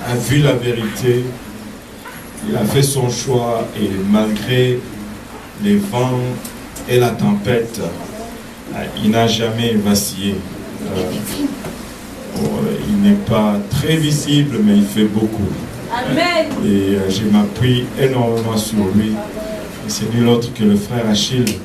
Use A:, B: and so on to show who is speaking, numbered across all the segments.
A: a vu la vérité, il a fait son choix et malgré les vents et la tempête, il n'a jamais vacillé. Il n'est pas très visible, mais il fait beaucoup.
B: Amen.
A: Et je m'appuie énormément sur lui. Et c'est nul autre que le frère Achille.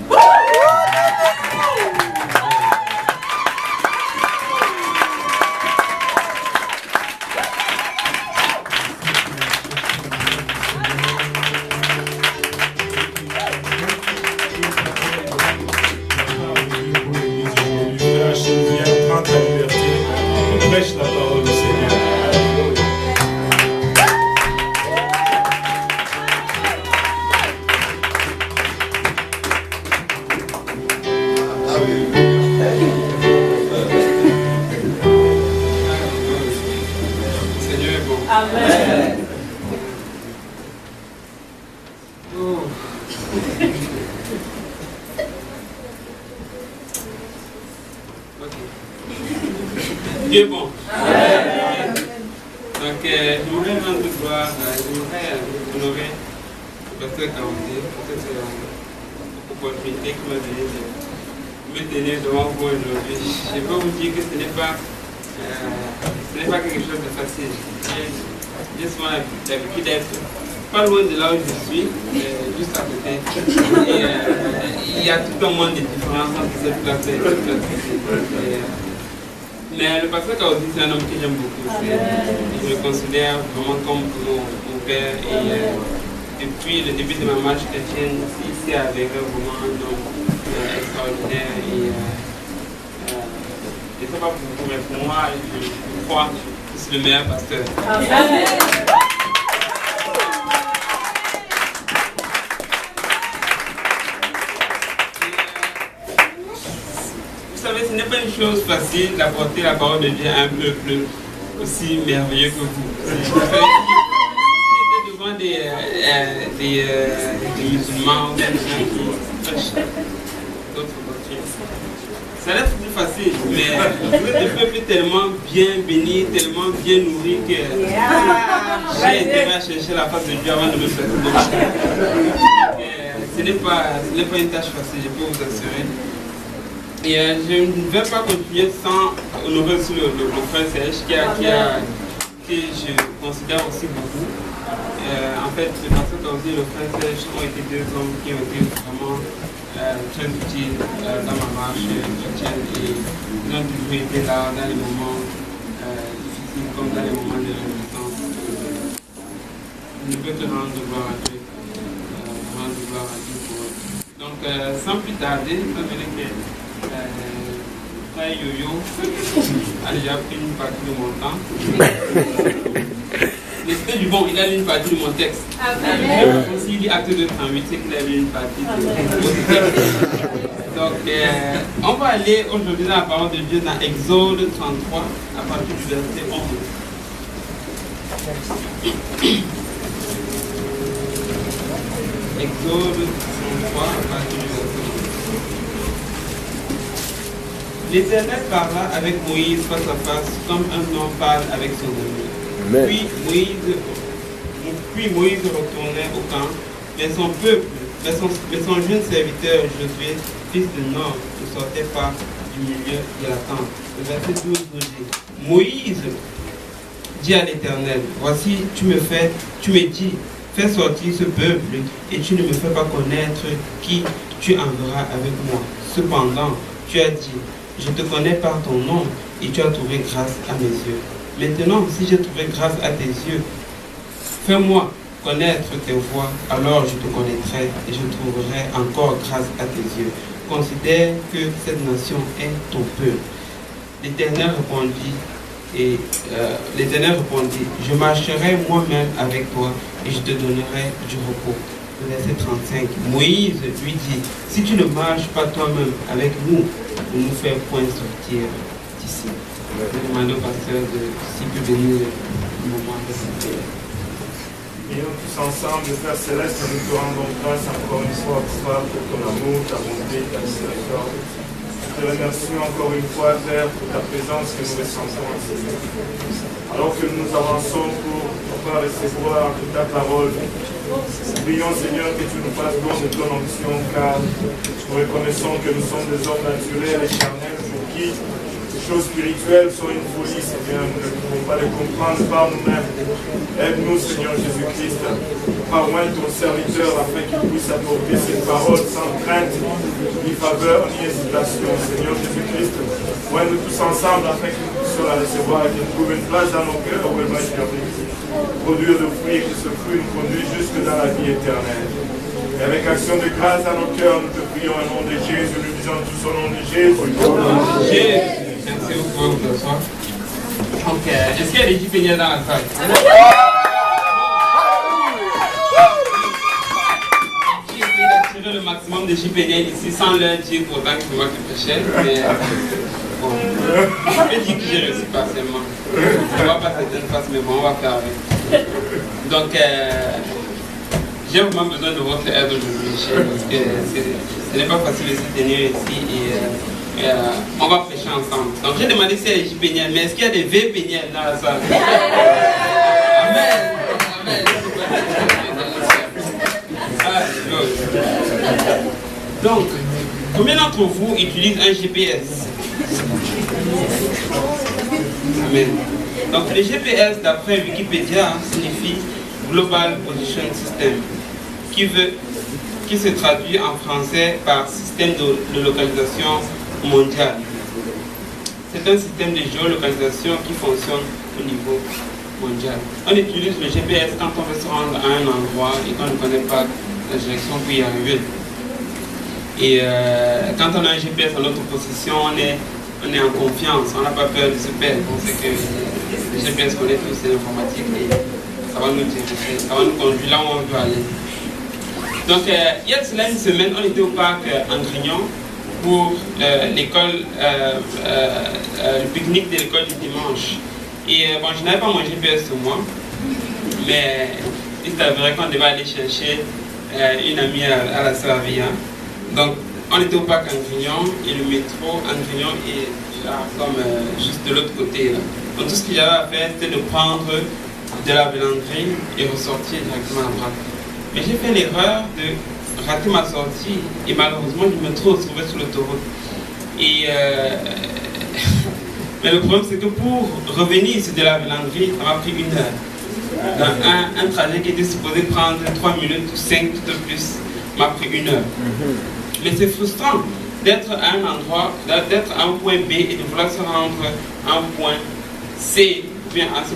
C: Dieu est bon. Amen. Donc, je voudrais rendre gloire, je voudrais honorer le pasteur Kaoundé pour cette opportunité qui m'a donné de me tenir devant vous aujourd'hui. Je peux vous dire que ce n'est pas quelque chose de facile. J'ai souvent l'habitude d'être pas loin de là où je suis, juste à côté. Et il y a tout un monde de différences entre cette place et cette place. Mais le pasteur Kaoundé, c'est un homme que j'aime beaucoup. Je le considère vraiment comme mon père. Et depuis le début de ma marche chrétienne, ici avec vraiment un homme extraordinaire. Et c'est pas pour vous, mais pour moi, je crois que c'est le meilleur pasteur. Amen. Vous savez, ce n'est pas une chose facile d'apporter la parole de Dieu à un peuple aussi merveilleux que vous. Si j'étais devant des musulmans ou des gens qui prêchent d'autres doctrines, ça reste plus facile, mais vous êtes des peuples tellement bien bénis, tellement bien nourris que j'ai intérêt à chercher la face de Dieu avant de me faire tomber. Ce n'est pas une tâche facile, je peux vous assurer. Et je ne vais pas continuer sans honorer aussi le frère Serge que je considère aussi beaucoup. En fait, le pasteur Kaoundé et le frère Serge ont été deux hommes qui ont été vraiment très utiles dans ma marche chrétienne et ils ont toujours été là dans les moments difficiles comme dans les moments de résistance. Je ne peux que rendre gloire à Dieu. Rendre gloire à Dieu pour eux. Donc, sans plus tarder, étant donné que frère Yo-Yo a déjà pris une partie de mon temps. L'esprit du bon, il a lu une partie de mon texte. S'il dit acte de 38, c'est qu'il a lu une partie de mon texte. Donc, on va aller aujourd'hui dans la parole de Dieu dans Exode 33, à partir du verset 11. Exode 33, à partir du verset 11. L'Éternel parla avec Moïse face à face, comme un homme parle avec son ami. Puis Moïse retournait au camp, mais son jeune serviteur Josué, fils de Nun, ne sortait pas du milieu de la tente. Le verset 12 nous dit, Moïse dit à l'Éternel, voici, tu me dis, fais sortir ce peuple, et tu ne me fais pas connaître qui tu enverras avec moi. Cependant, tu as dit, je te connais par ton nom et tu as trouvé grâce à mes yeux. Maintenant, si j'ai trouvé grâce à tes yeux, fais-moi connaître tes voies, alors je te connaîtrai et je trouverai encore grâce à tes yeux. Considère que cette nation est ton peuple. L'Éternel répondit, je marcherai moi-même avec toi et je te donnerai du repos. Verset 35. Moïse lui dit, si tu ne marches pas toi-même avec nous, ne nous fais point sortir d'ici. Je demande au pasteur s'il peut venir le moment de cette prière.
D: Prions tous ensemble, Père Céleste, nous te rendons grâce encore une fois pour ton amour, ta bonté, ta miséricorde. te remercions encore une fois, Père, pour ta présence que nous ressentons. Alors que nous avançons pour recevoir ta parole, prions, Seigneur, que tu nous fasses don de ton onction, car nous reconnaissons que nous sommes des hommes naturels et charnels pour qui les choses spirituelles sont une folie, Seigneur. Nous ne pouvons pas les comprendre par nous-mêmes. Aide-nous, Seigneur Jésus-Christ, parole ton serviteur afin qu'il puisse apporter cette parole sans crainte, ni faveur, ni hésitation. Seigneur Jésus-Christ, nous tous ensemble afin que nous puissions la recevoir et qu'elle trouve une place dans nos cœurs où elle va produire de fruits et que ce fruit nous conduise jusque dans la vie éternelle. Et avec action de grâce dans nos cœurs, nous te prions au nom de Jésus, nous disons tous au nom de Jésus. Au nom de Jésus.
C: Merci beaucoup, bonsoir. Donc, est-ce qu'il y a des Jipéniens dans la salle? Le maximum de Jipéniens ici sans leur dire pourtant que c'est moi qui prêchais, mais bon, je peux dire que j'ai réussi partiellement. On va pas certaines faces, mais bon, on va faire avec. Donc, j'ai vraiment besoin de votre aide aujourd'hui, parce que ce n'est pas facile de se tenir ici et on va prêcher ensemble. Donc, j'ai demandé s'il y a des Jipéniens, mais est-ce qu'il y a des Vpéniens dans la salle? Amen. Amen. Donc, combien d'entre vous utilisent un GPS? Amen. Donc, le GPS, d'après Wikipédia, signifie Global Position System, qui se traduit en français par système de localisation mondial. C'est un système de géolocalisation qui fonctionne au niveau mondial. On utilise le GPS quand on veut se rendre à un endroit et qu'on ne connaît pas la direction pour y arriver. Et quand on a un GPS en notre possession, on est en confiance, on n'a pas peur de se perdre. On sait que le GPS connaît tout, c'est l'informatique et ça va nous diriger, ça va nous conduire là où on veut aller. Donc, il y a cela une semaine, on était au parc Angrignon pour l'école, le pique-nique de l'école du dimanche. Et bon, je n'avais pas mon GPS sur moi, mais il s'avérait qu'on devait aller chercher une amie à la Servia. Donc, on était au parc Angrignon et le métro Angrignon est là, comme juste de l'autre côté. Là. Donc, tout ce qu'il y avait à faire, c'était de prendre de la vélandrie et ressortir directement à droite. Mais j'ai fait l'erreur de rater ma sortie et malheureusement, je me trouve retrouvé sur l'autoroute. Et mais le problème, c'est que pour revenir sur de la vélandrie, ça m'a pris 1 heure. Dans un trajet qui était supposé prendre 3 minutes ou 5 tout au plus, m'a pris 1 heure. Mais c'est frustrant d'être à un endroit, d'être à un point B et de vouloir se rendre à un point C, ou bien à se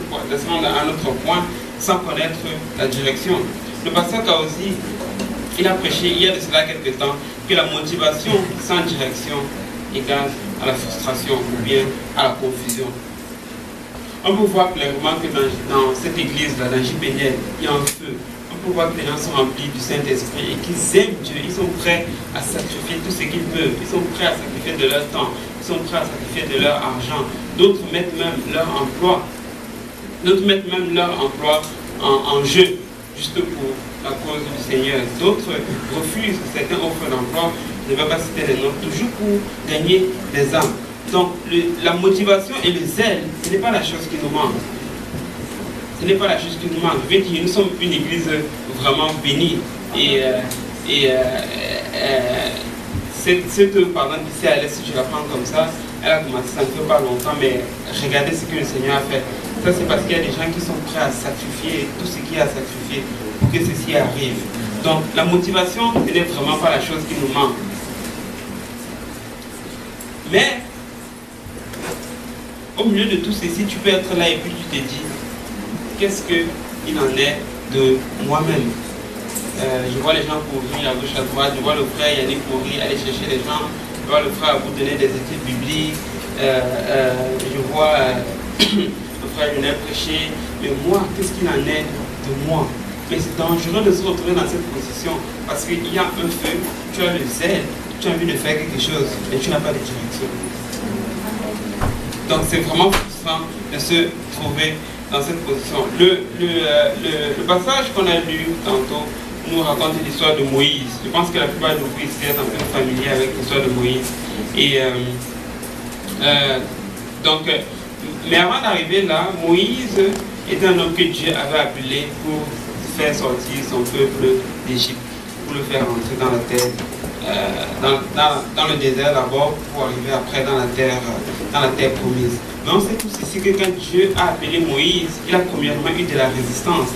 C: rendre à un autre point sans connaître la direction. Le pasteur Kaosi, il a prêché il y a de cela quelques temps que la motivation sans direction égale à la frustration ou bien à la confusion. On peut voir clairement que dans cette église-là, dans Jipéniel, il y a un feu. On peut voir que les gens sont remplis du Saint-Esprit et qu'ils aiment Dieu. Ils sont prêts à sacrifier tout ce qu'ils peuvent. Ils sont prêts à sacrifier de leur temps. Ils sont prêts à sacrifier de leur argent. D'autres mettent même leur emploi. D'autres mettent même leur emploi en jeu, juste pour la cause du Seigneur. D'autres refusent certaines offres d'emploi. Je ne vais pas citer les noms, toujours pour gagner des âmes. Donc, la motivation et le zèle, ce n'est pas la chose qui nous manque. Ce n'est pas la chose qui nous manque. Je veux dire, nous sommes une église vraiment bénie. Et cette œuvre, par exemple, ici à l'Est, si je la prends comme ça, elle a commencé, ça ne fait pas longtemps, mais regardez ce que le Seigneur a fait. Ça, c'est parce qu'il y a des gens qui sont prêts à sacrifier tout ce qu'il y a à sacrifier pour que ceci arrive. Donc, la motivation, ce n'est vraiment pas la chose qui nous manque. Mais, au milieu de tout ceci, tu peux être là et puis tu te dis, qu'est-ce qu'il en est de moi-même? Je vois les gens courir à gauche, à droite, je vois le frère Yannick courir, aller chercher les gens, je vois le frère vous donner des études bibliques, je vois le frère Lionel prêcher, mais moi, qu'est-ce qu'il en est de moi? Mais c'est dangereux de se retrouver dans cette position parce qu'il y a un feu, tu as le zèle, tu as envie de faire quelque chose, mais tu n'as pas de direction. Donc c'est vraiment frustrant de se trouver dans cette position. Le passage qu'on a lu tantôt nous raconte l'histoire de Moïse. Je pense que la plupart de vous ici êtes un peu familiers avec l'histoire de Moïse. Et mais avant d'arriver là, Moïse était un homme que Dieu avait appelé pour faire sortir son peuple d'Égypte, pour le faire entrer dans la terre, dans le désert d'abord, pour arriver après dans la terre promise. Mais on sait tous ici que quand Dieu a appelé Moïse, il a premièrement eu de la résistance.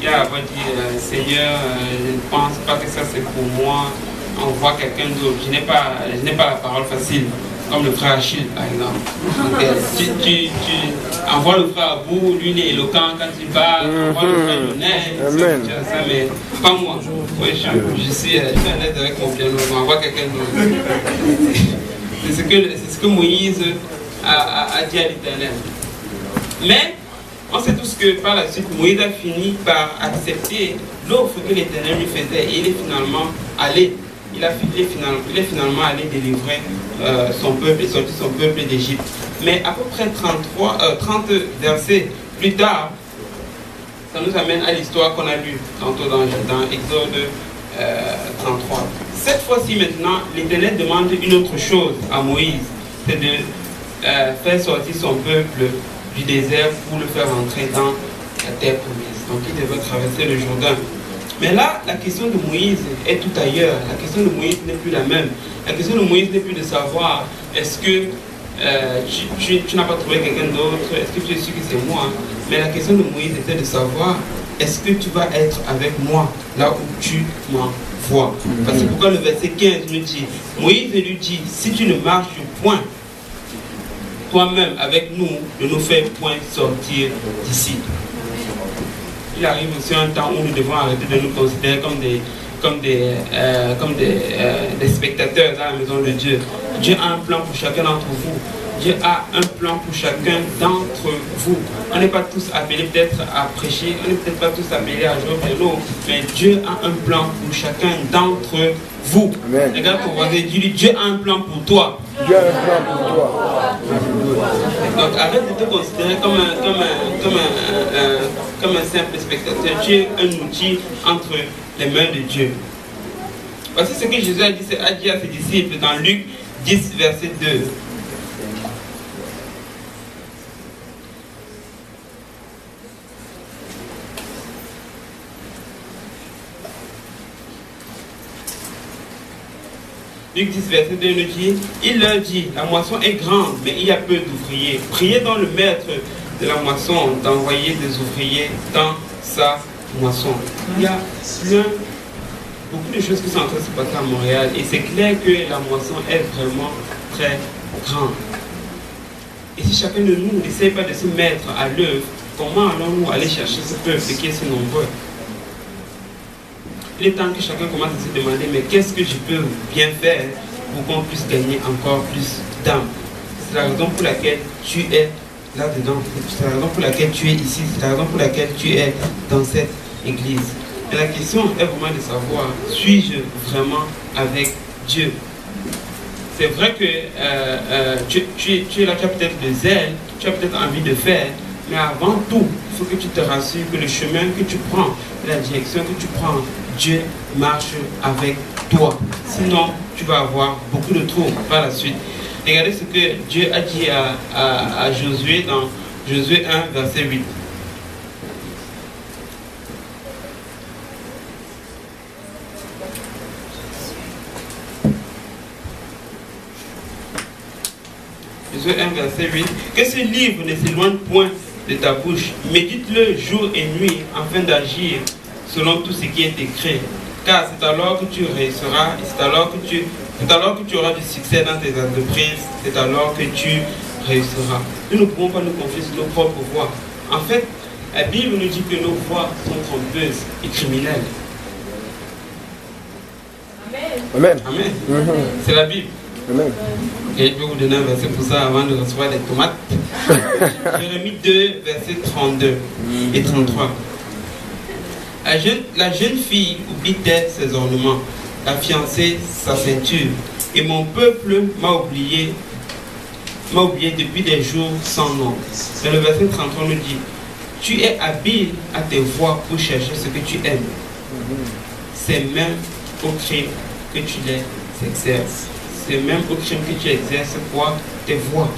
C: Il a dit, Seigneur, je ne pense pas que ça c'est pour moi, envoie quelqu'un d'autre. Je n'ai pas la parole facile, comme le frère Achille par exemple. Donc, tu envoies le frère Abou, lui il est éloquent quand il parle, envoie le frère Lionel, ça, mais pas moi. Oui, je suis à l'aise avec mon piano, on envoie quelqu'un d'autre. C'est ce que Moïse a dit à l'Éternel. Mais on sait tous que par la suite, Moïse a fini par accepter l'offre que l'Éternel lui faisait et il est finalement allé. Il est finalement allé délivrer son peuple et sortir son peuple d'Égypte. Mais à peu près 30 versets plus tard, ça nous amène à l'histoire qu'on a lue tantôt dans Exode 33. Cette fois-ci maintenant, l'Éternel demande une autre chose à Moïse, c'est de faire sortir son peuple du désert pour le faire entrer dans la terre promise. Donc il devait traverser le Jourdain. Mais là, la question de Moïse est tout ailleurs. La question de Moïse n'est plus la même. La question de Moïse n'est plus de savoir est-ce que tu n'as pas trouvé quelqu'un d'autre, est-ce que tu es sûr que c'est moi? Mais la question de Moïse était de savoir est-ce que tu vas être avec moi là où tu m'envoies? Parce que pourquoi le verset 15 nous dit, Moïse lui dit, si tu ne marches point toi-même avec nous, ne nous fais point sortir d'ici. Il arrive aussi un temps où nous devons arrêter de nous considérer comme des spectateurs dans la maison de Dieu. Dieu a un plan pour chacun d'entre vous. Dieu a un plan pour chacun d'entre vous. On n'est pas tous appelés peut-être à prêcher, on n'est peut-être pas tous appelés à jouer au piano, mais Dieu a un plan pour chacun d'entre vous. Amen. Regarde ton voisin, dis-lui, Dieu a un plan pour toi.
B: Dieu a un plan pour toi.
C: Donc arrête de te considérer comme un simple spectateur. Tu es un outil entre les mains de Dieu. Voici ce que Jésus a dit à ses disciples dans Luc 10, verset 2. Luc 10, verset 2 nous dit, il leur dit, la moisson est grande, mais il y a peu d'ouvriers. Priez donc le maître de la moisson d'envoyer des ouvriers dans sa moisson. Il y a beaucoup de choses qui sont en train de se passer à Montréal et c'est clair que la moisson est vraiment très grande. Et si chacun de nous n'essaie pas de se mettre à l'œuvre, comment allons-nous aller chercher ce peuple qui est si nombreux? Il est temps que chacun commence à se demander, mais qu'est-ce que je peux bien faire pour qu'on puisse gagner encore plus d'âmes? C'est la raison pour laquelle tu es là-dedans, c'est la raison pour laquelle tu es ici, c'est la raison pour laquelle tu es dans cette église. Et la question est vraiment de savoir, suis-je vraiment avec Dieu? C'est vrai que tu es là, tu as peut-être des ailes, tu as peut-être envie de faire, mais avant tout, il faut que tu te rassures que le chemin que tu prends, la direction que tu prends, Dieu marche avec toi. Sinon, tu vas avoir beaucoup de troubles par la suite. Regardez ce que Dieu a dit à Josué dans Josué 1, verset 8. Josué 1, verset 8. Que ce livre ne s'éloigne point de ta bouche. Médite-le jour et nuit afin d'agir selon tout ce qui est écrit. Car c'est alors que tu réussiras, et c'est alors que tu auras du succès dans tes entreprises, c'est alors que tu réussiras. Nous ne pouvons pas nous confier sur nos propres voies. En fait, la Bible nous dit que nos voies sont trompeuses et criminelles.
B: Amen.
C: Amen. C'est la Bible.
B: Amen.
C: Et je vais vous donner un verset pour ça avant de recevoir des tomates. Jérémie 2, verset 32 et 33. La jeune fille oublie-t-elle ses ornements, la fiancée sa ceinture, et mon peuple m'a oublié depuis des jours sans nom. Et le verset 33 nous dit, tu es habile à tes voies pour chercher ce que tu aimes. C'est même au crime que tu les exerces. c'est même autre chose que tu exerces quoi? Tes voies.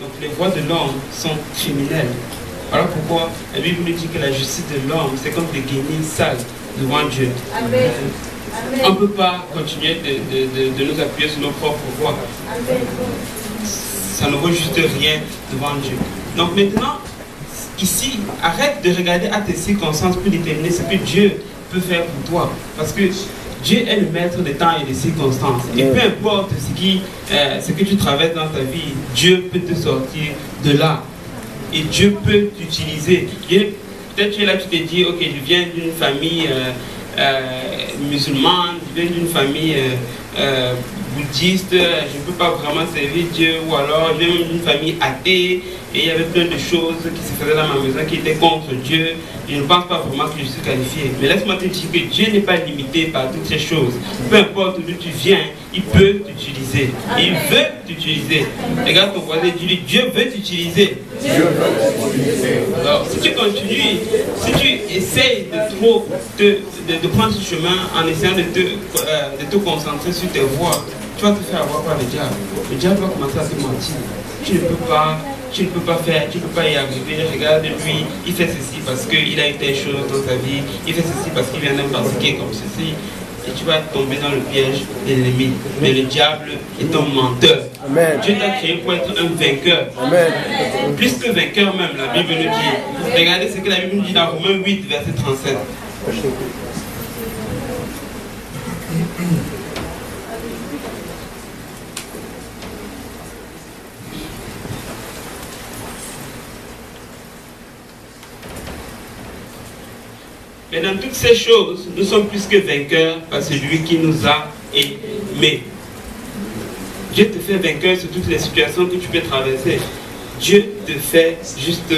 C: Donc les voies de l'homme sont criminelles. Alors pourquoi la Bible nous dit que la justice de l'homme, c'est comme des guenilles sales devant Dieu. Amen. On ne peut pas continuer de nous appuyer sur nos propres voies. Ça ne vaut juste rien devant Dieu. Donc maintenant, ici, arrête de regarder à tes circonstances pour déterminer ce que Dieu peut faire pour toi. Parce que Dieu est le maître des temps et des circonstances. Et peu importe ce que tu traverses dans ta vie, Dieu peut te sortir de là. Et Dieu peut t'utiliser. Peut-être tu es là, tu te dis, ok, je viens d'une famille musulmane, je viens d'une famille bouddhiste, je ne peux pas vraiment servir Dieu, ou alors je viens d'une famille athée, et il y avait plein de choses qui se faisaient dans ma maison qui étaient contre Dieu. Je ne pense pas vraiment que je suis qualifié. Mais laisse-moi te dire que Dieu n'est pas limité par toutes ces choses. Peu importe d'où tu viens, il peut t'utiliser. Il veut t'utiliser. Regarde ton voisin, dis-lui, Dieu veut t'utiliser. Alors, si tu continues, si tu essayes de prendre ce chemin en essayant de te concentrer sur tes voies, tu vas te faire avoir par le diable. Le diable va commencer à te mentir. Tu ne peux pas faire, tu ne peux pas y arriver. Regarde, lui, il fait ceci parce qu'il a eu telle chose dans sa vie. Il fait ceci parce qu'il vient d'un passé comme ceci. Et tu vas tomber dans le piège de l'ennemi. Mais le diable est un menteur. Amen. Dieu t'a créé pour être un vainqueur. Amen. Plus que vainqueur même, la Bible nous dit. Regardez ce que la Bible nous dit dans Romains 8, verset 37. Mais dans toutes ces choses, nous sommes plus que vainqueurs par celui qui nous a aimés. Dieu te fait vainqueur sur toutes les situations que tu peux traverser. Dieu te fait juste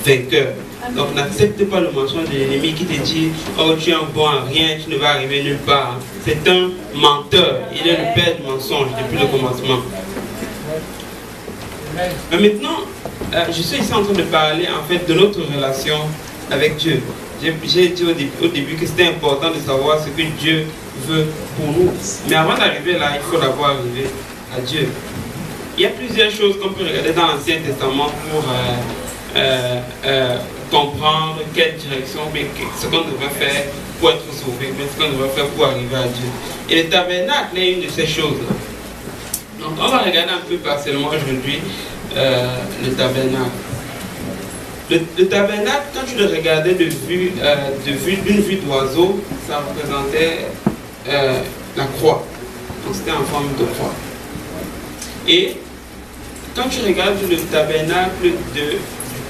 C: vainqueur. Donc n'accepte pas le mensonge de l'ennemi qui te dit « Oh, tu es un bon à rien, tu ne vas arriver nulle part. » C'est un menteur. Il est le père du mensonge depuis le commencement. Mais maintenant, je suis ici en train de parler en fait de notre relation avec Dieu. J'ai dit au début que c'était important de savoir ce que Dieu veut pour nous. Mais avant d'arriver là, il faut d'abord arriver à Dieu. Il y a plusieurs choses qu'on peut regarder dans l'Ancien Testament pour comprendre quelle direction, ce qu'on devrait faire pour être sauvé, ce qu'on devrait faire pour arriver à Dieu. Et le tabernacle est une de ces choses-là. Donc on va regarder un peu partiellement aujourd'hui le tabernacle. Le tabernacle, quand tu le regardais d'une vue d'oiseau, ça représentait la croix. Donc c'était en forme de croix. Et quand tu regardes le tabernacle du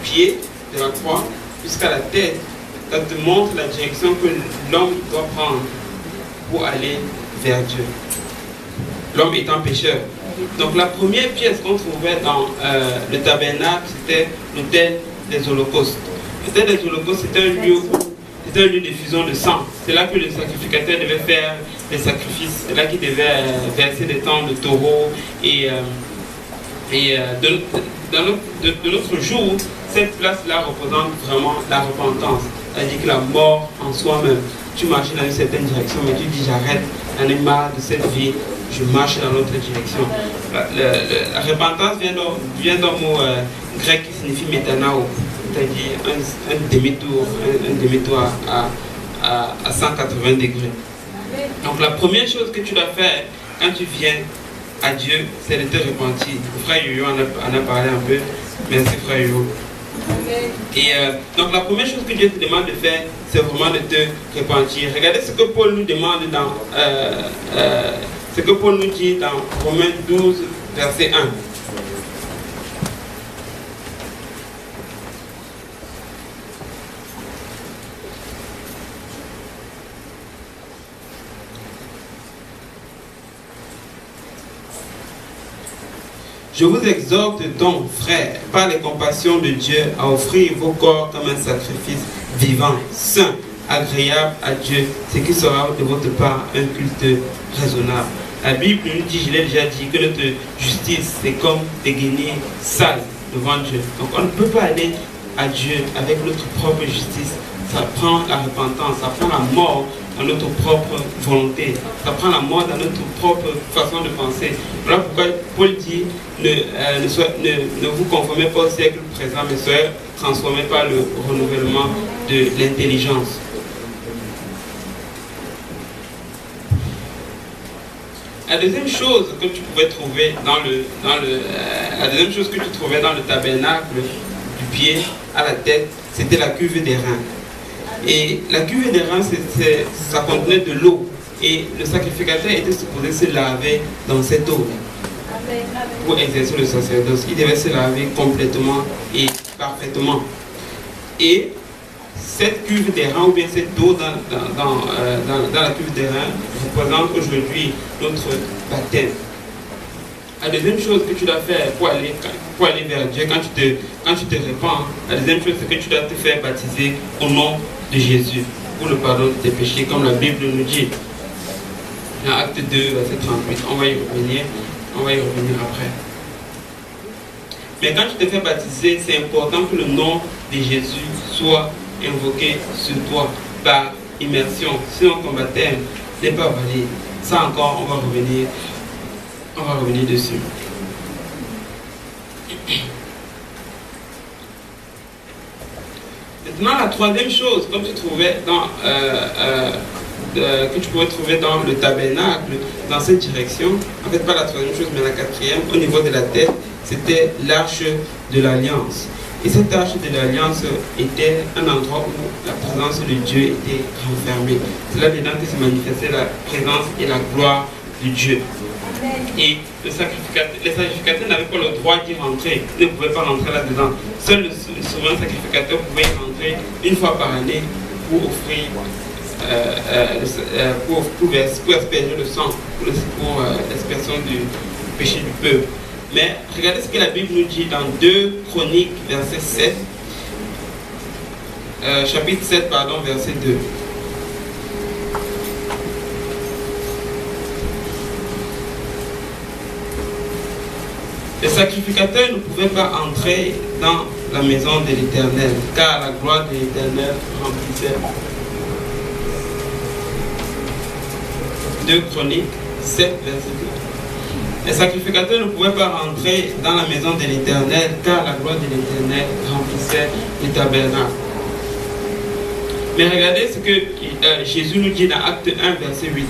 C: pied de la croix jusqu'à la tête, ça te montre la direction que l'homme doit prendre pour aller vers Dieu. L'homme étant pécheur. Donc la première pièce qu'on trouvait dans le tabernacle, c'était l'autel des holocaustes. L'autel des holocaustes, c'était un lieu de fusion de sang. C'est là que le sacrificateur devait faire les sacrifices. C'est là qu'il devait verser des temps de taureau. De notre jour, cette place-là représente vraiment la repentance. C'est-à-dire que la mort en soi-même. Tu marches dans une certaine direction, mais tu dis j'arrête, j'en ai marre de cette vie, je marche dans l'autre direction. La repentance vient d'un mot grec qui signifie métanao, c'est-à-dire un demi-tour à 180 degrés. Donc la première chose que tu dois faire quand tu viens à Dieu, c'est de te repentir. Le frère Yoyo en a parlé un peu. Merci frère Yoyo. Et donc la première chose que Dieu te demande de faire, c'est vraiment de te repentir. Regardez ce que Paul nous demande dans ce que Paul nous dit dans Romains 12, verset 1. Je vous exhorte donc, frères, par les compassions de Dieu, à offrir vos corps comme un sacrifice vivant, saint, agréable à Dieu, ce qui sera de votre part un culte raisonnable. La Bible nous dit, je l'ai déjà dit, que notre justice, c'est comme des guenilles sales devant Dieu. Donc on ne peut pas aller à Dieu avec notre propre justice. Ça prend la repentance, ça prend la mort dans notre propre volonté. Ça prend la mort dans notre propre façon de penser. Voilà pourquoi Paul dit, ne vous conformez pas au siècle présent, mais soyez transformés par le renouvellement de l'intelligence. La deuxième chose que tu pouvais trouver la deuxième chose que tu trouvais dans le tabernacle, du pied à la tête, c'était la cuve des reins. Et la cuve des reins, ça contenait de l'eau. Et le sacrificateur était supposé se laver dans cette eau pour exercer le sacerdoce. Il devait se laver complètement et parfaitement. Et cette cuve des reins, ou bien cette eau dans la cuve des reins, représente aujourd'hui notre baptême. La deuxième chose que tu dois faire pour aller vers Dieu, quand tu te répands, la deuxième chose, c'est que tu dois te faire baptiser au nom de Jésus pour le pardon de tes péchés, comme la Bible nous dit. Dans Acte 2, verset 38, on va y revenir après. Mais quand tu te fais baptiser, c'est important que le nom de Jésus soit invoqué sur toi par immersion. Sinon ton baptême n'est pas valide. Ça encore, on va revenir dessus. Maintenant, la troisième chose, comme tu trouvais que tu pourrais trouver dans le tabernacle, dans cette direction, en fait pas la troisième chose, mais la quatrième, au niveau de la tête, c'était l'arche de l'alliance. Et cette arche de l'alliance était un endroit où la présence de Dieu était renfermée. C'est là-dedans que se manifestait la présence et la gloire de Dieu. Et les sacrificateurs n'avaient pas le droit d'y rentrer, ils ne pouvaient pas rentrer là-dedans. Seul le souverain sacrificateur pouvait y rentrer une fois par année pour offrir, pour asperger le sang, pour l'aspersion du péché du peuple. Mais regardez ce que la Bible nous dit dans 2 Chroniques, verset 7, chapitre 7, verset 2. Les sacrificateurs ne pouvaient pas entrer dans la maison de l'Éternel, car la gloire de l'Éternel remplissait. 2 Chroniques 7, verset 2. Les sacrificateurs ne pouvaient pas rentrer dans la maison de l'Éternel, car la gloire de l'Éternel remplissait le tabernacle. Mais regardez ce que Jésus nous dit dans Acte 1, verset 8.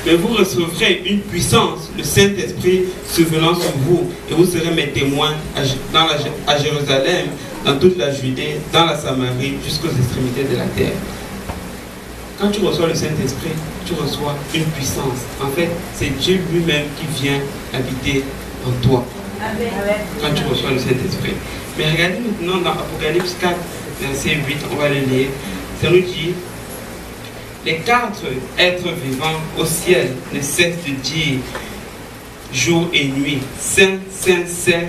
C: Mais vous recevrez une puissance, le Saint-Esprit survenant sur vous, et vous serez mes témoins à Jérusalem, dans toute la Judée, dans la Samarie, jusqu'aux extrémités de la terre. Quand tu reçois le Saint-Esprit, tu reçois une puissance. En fait, c'est Dieu lui-même qui vient habiter en toi. Quand tu reçois le Saint-Esprit. Mais regardez maintenant dans Apocalypse 4, verset 8, on va le lire. Ça nous dit: les 4 êtres vivants au ciel ne cessent de dire jour et nuit, Saint, Saint, Saint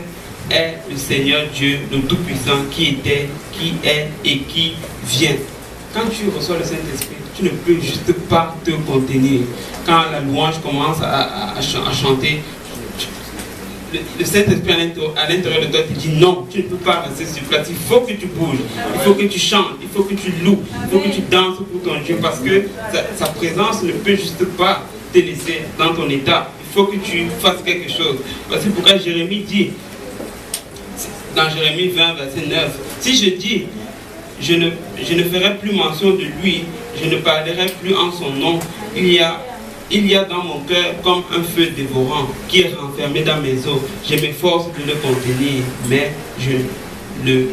C: est le Seigneur Dieu, le Tout-Puissant, qui était, qui est et qui vient. Quand tu reçois le Saint-Esprit, tu ne peux juste pas te contenir. Quand la louange commence à chanter, le Saint-Esprit à l'intérieur de toi te dit non, tu ne peux pas rester sur place, il faut que tu bouges, il faut que tu chantes, il faut que tu loues, il faut que tu danses pour ton Dieu, parce que sa présence ne peut juste pas te laisser dans ton état. Il faut que tu fasses quelque chose. Voici pourquoi Jérémie dit, dans Jérémie 20, verset 9, si je dis, je ne ferai plus mention de lui, je ne parlerai plus en son nom, il y a dans mon cœur comme un feu dévorant qui est renfermé dans mes os. Je m'efforce de le contenir, mais je le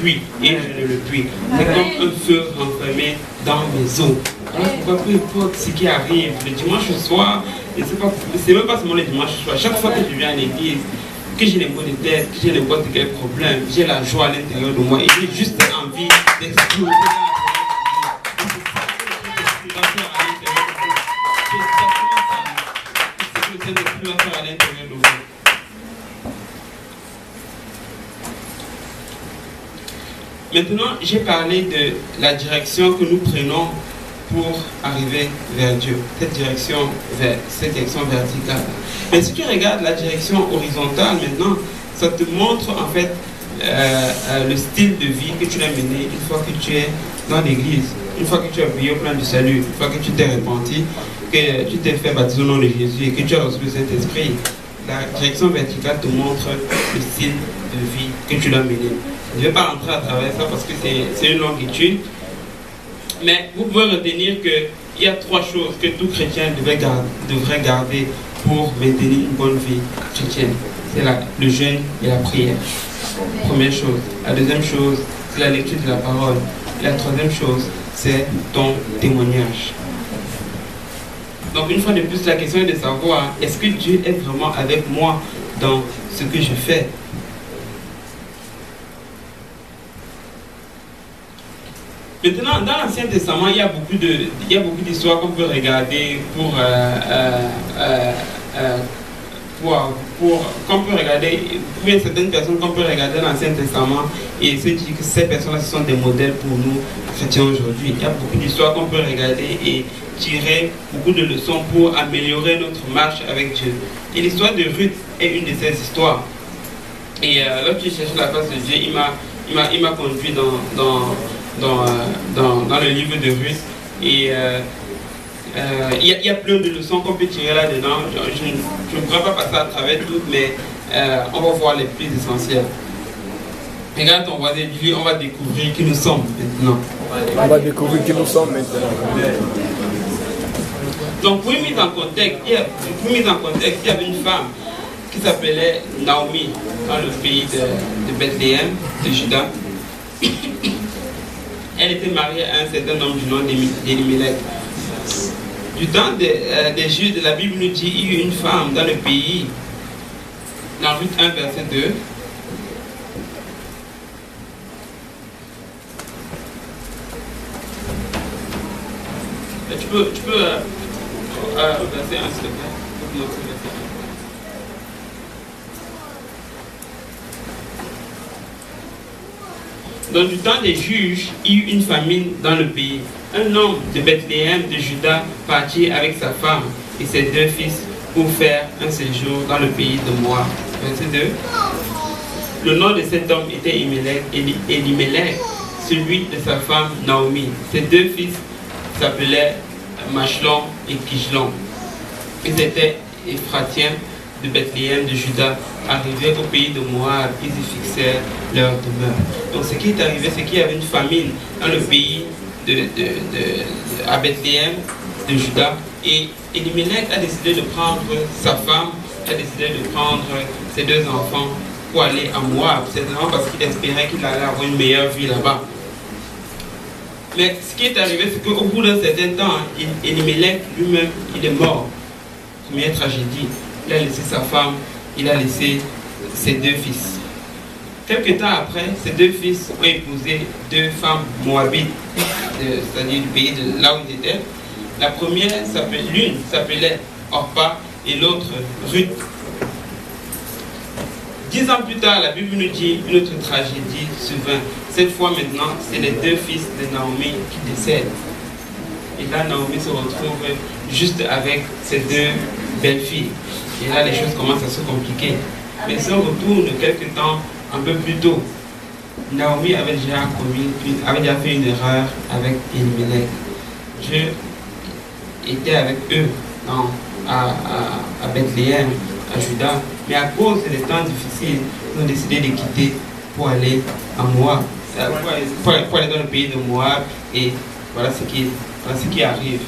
C: puis et je ne le puis. C'est comme un feu renfermé dans mes os. Alors pourquoi peu importe ce qui arrive, le dimanche soir, c'est même pas seulement le dimanche soir, chaque fois que je viens à l'église, que j'ai les maux de tête, que j'ai n'importe quel problème, j'ai la joie à l'intérieur de moi et j'ai juste envie d'exploser. Maintenant, j'ai parlé de la direction que nous prenons pour arriver vers Dieu, cette direction verticale. Mais si tu regardes la direction horizontale maintenant, ça te montre en fait le style de vie que tu as mené une fois que tu es dans l'église, une fois que tu as prié au plan du salut, une fois que tu t'es repenti, que tu t'es fait baptiser au nom de Jésus et que tu as reçu le Saint-Esprit. La direction verticale te montre le style de vie que tu dois mener. Je ne vais pas rentrer à travers ça parce que c'est une longue étude. Mais vous pouvez retenir qu'il y a 3 choses que tout chrétien devrait garder pour maintenir une bonne vie chrétienne. C'est le jeûne et la prière. Première chose. La deuxième chose, c'est la lecture de la parole. Et la troisième chose, c'est ton témoignage. Donc une fois de plus, la question est de savoir, est-ce que Dieu est vraiment avec moi dans ce que je fais? Maintenant, dans l'Ancien Testament, il y a beaucoup d'histoires qu'on peut regarder qu'on peut regarder, il y a certaines personnes qu'on peut regarder dans l'Ancien Testament et se dire que ces personnes-là sont des modèles pour nous chrétiens aujourd'hui. Il y a beaucoup d'histoires qu'on peut regarder et tirer beaucoup de leçons pour améliorer notre marche avec Dieu. Et l'histoire de Ruth est une de ces histoires. Et lorsque je cherchais la face de Dieu, il m'a conduit dans le livre de Ruth. Et il y a plein de leçons qu'on peut tirer là-dedans. Je ne pourrais pas passer à travers toutes, mais on va voir les plus essentielles. Regarde ton voisin, dis-lui, on va découvrir qui nous sommes maintenant.
B: On va découvrir qui nous sommes maintenant.
C: Donc, pour une mise en contexte, il y avait une femme qui s'appelait Naomi dans le pays de Bethléem, de Juda. Elle était mariée à un certain homme du nom d'Elimelech. Du temps des Juifs, la Bible nous dit qu'il y a eu une femme dans le pays, dans Ruth 1, verset 2. Tu peux verset 1, s'il te plaît. Dans le temps des juges, il y eut une famine dans le pays. Un homme de Bethléem, de Juda, partit avec sa femme et ses 2 fils pour faire un séjour dans le pays de Moab. Verset 2. Le nom de cet homme était Elimelech, celui de sa femme Naomi. Ses 2 fils s'appelaient Machlon et Kijlon. Ils étaient Éphratiens de Bethléem, de Juda. Arrivés au pays de Moab, ils y fixèrent leur demeure. Donc ce qui est arrivé, c'est qu'il y avait une famine dans le pays à Bethléem, de Juda. Et Elimelech a décidé de prendre sa femme, a décidé de prendre ses 2 enfants pour aller à Moab. C'est vraiment parce qu'il espérait qu'il allait avoir une meilleure vie là-bas. Mais ce qui est arrivé, c'est qu'au bout d'un certain temps, Elimelech lui-même, il est mort. Première tragédie. Il a laissé sa femme, il a laissé ses 2 fils. Quelques temps après, ces 2 fils ont épousé 2 femmes moabites, c'est-à-dire du pays de là où ils étaient. La première, l'une s'appelait Orpa et l'autre Ruth. 10 ans plus tard, la Bible nous dit une autre tragédie survint. Cette fois maintenant, c'est les 2 fils de Naomi qui décèdent. Et là, Naomi se retrouve juste avec ses 2 belles-filles. Et là, les choses commencent à se compliquer. Mais si on retourne quelques temps un peu plus tôt, Naomi avait déjà fait une erreur avec Elimelech. Dieu était avec eux à Bethléem, à Juda, mais à cause des temps difficiles, ils ont décidé de quitter pour aller à Moab, pour aller dans le pays de Moab, et voilà ce qui arrive.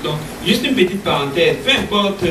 C: Donc, juste une petite parenthèse, peu importe